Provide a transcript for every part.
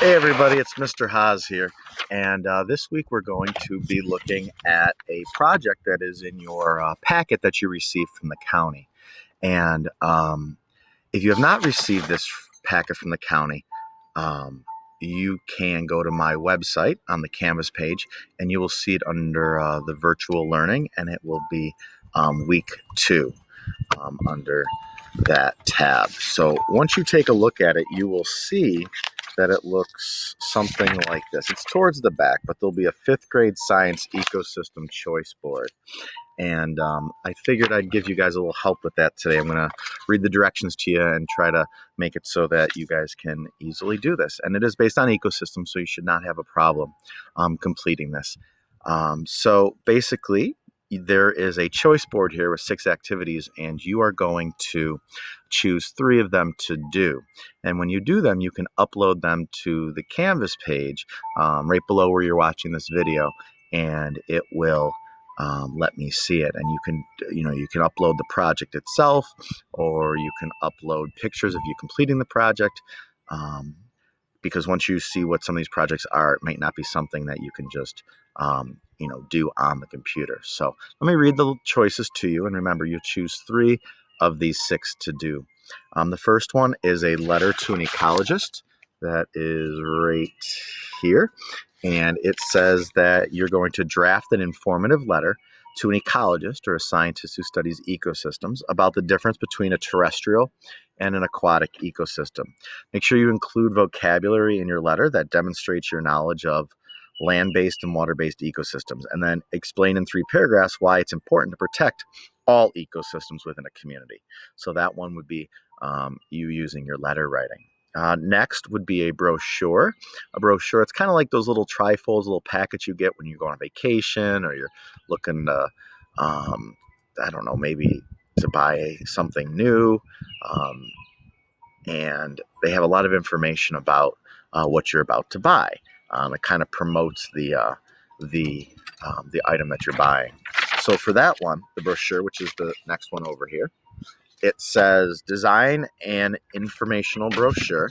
Hey everybody, it's Mr. Haas here, and this week we're going to be looking at a project that is in your packet that you received from the county. And if you have not received this packet from the county, um, you can go to my website on the Canvas page, and you will see it under the virtual learning, and it will be week 2 under that tab. So once you take a look at it, you will see that it looks something like this. It's towards the back, but there'll be a 5th grade science ecosystem choice board. And I figured I'd give you guys a little help with that today. I'm going to read the directions to you and try to make it so that you guys can easily do this. And it is based on ecosystems, so you should not have a problem completing this. So basically, there is a choice board here with 6 activities, and you are going to choose 3 of them to do. And when you do them, you can upload them to the Canvas page right below where you're watching this video, and it will let me see it. And you can upload the project itself, or you can upload pictures of you completing the project. Because once you see what some of these projects are, it might not be something that you can just do on the computer. So let me read the choices to you, and remember, you choose 3 of these 6 to do. The first one is a letter to an ecologist. That is right here. And it says that you're going to draft an informative letter to an ecologist or a scientist who studies ecosystems about the difference between a terrestrial and an aquatic ecosystem. Make sure you include vocabulary in your letter that demonstrates your knowledge of land-based and water-based ecosystems, and then explain in 3 paragraphs why it's important to protect all ecosystems within a community. So that one would be you using your letter writing. Next would be a brochure. A brochure, it's kind of like those little trifolds, little packets you get when you go on vacation, or you're looking to, I don't know, maybe to buy something new. And they have a lot of information about what you're about to buy. It kind of promotes the item that you're buying. So for that one, the brochure, which is the next one over here, it says design an informational brochure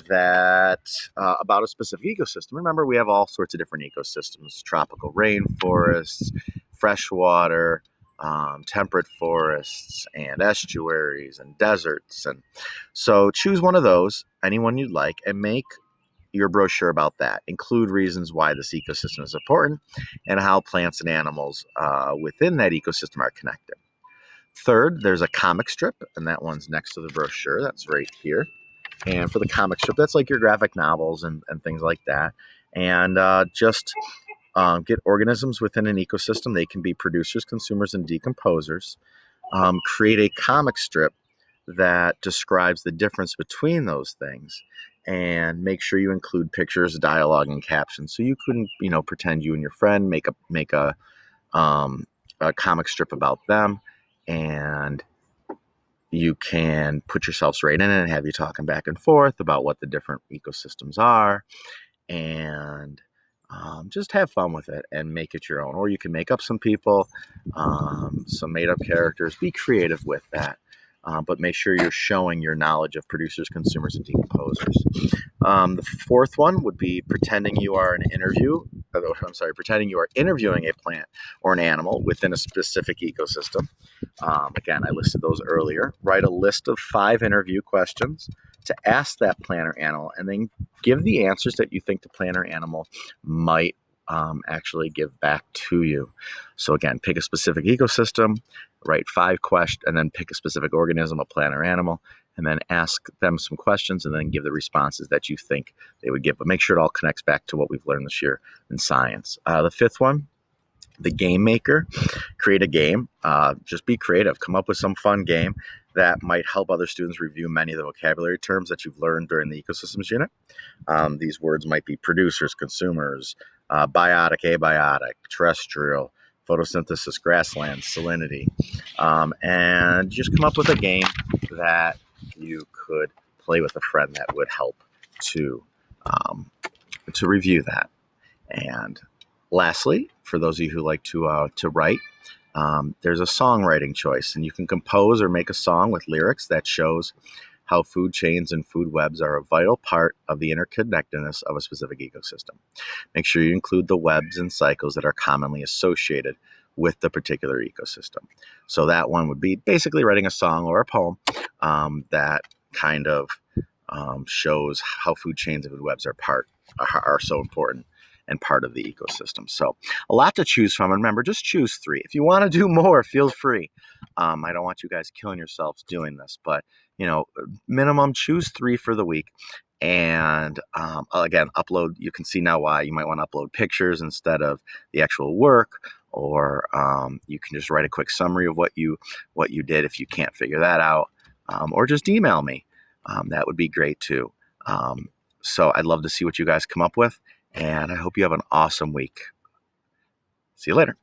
that about a specific ecosystem. Remember, we have all sorts of different ecosystems: tropical rainforests, freshwater, temperate forests, and estuaries, and deserts. And so choose one of those, anyone you'd like, and make your brochure about that. Include reasons why this ecosystem is important and how plants and animals within that ecosystem are connected. Third, there's a comic strip, and that one's next to the brochure. That's right here. And for the comic strip, that's like your graphic novels and things like that. And just get organisms within an ecosystem. They can be producers, consumers, and decomposers. Create a comic strip that describes the difference between those things, and make sure you include pictures, dialogue, and captions. So you couldn't, pretend you and your friend make a comic strip about them, and you can put yourselves right in it and have you talking back and forth about what the different ecosystems are, and just have fun with it and make it your own. Or you can make up some people, some made up characters. Be creative with that. But make sure you're showing your knowledge of producers, consumers, and decomposers. The 4th one would be pretending you are pretending you are interviewing a plant or an animal within a specific ecosystem. Again, I listed those earlier. Write a list of 5 interview questions to ask that plant or animal, and then give the answers that you think the plant or animal might actually give back to you. So again, pick a specific ecosystem, write 5 questions, and then pick a specific organism, a plant or animal, and then ask them some questions, and then give the responses that you think they would give. But make sure it all connects back to what we've learned this year in science. The 5th one, the game maker. Create a game. Just be creative. Come up with some fun game that might help other students review many of the vocabulary terms that you've learned during the ecosystems unit. These words might be producers, consumers, biotic, abiotic, terrestrial, photosynthesis, grassland, salinity. And just come up with a game that you could play with a friend that would help to review that. And lastly, for those of you who like to write, there's a songwriting choice, and you can compose or make a song with lyrics that shows how food chains and food webs are a vital part of the interconnectedness of a specific ecosystem. Make sure you include the webs and cycles that are commonly associated with the particular ecosystem. So that one would be basically writing a song or a poem that kind of shows how food chains and food webs are so important and part of the ecosystem. So a lot to choose from. And remember, just choose 3. If you want to do more, feel free. I don't want you guys killing yourselves doing this, but minimum choose 3 for the week. And again, upload. You can see now why you might want to upload pictures instead of the actual work, or you can just write a quick summary of what you did if you can't figure that out, or just email me. That would be great too. So I'd love to see what you guys come up with, and I hope you have an awesome week. See you later.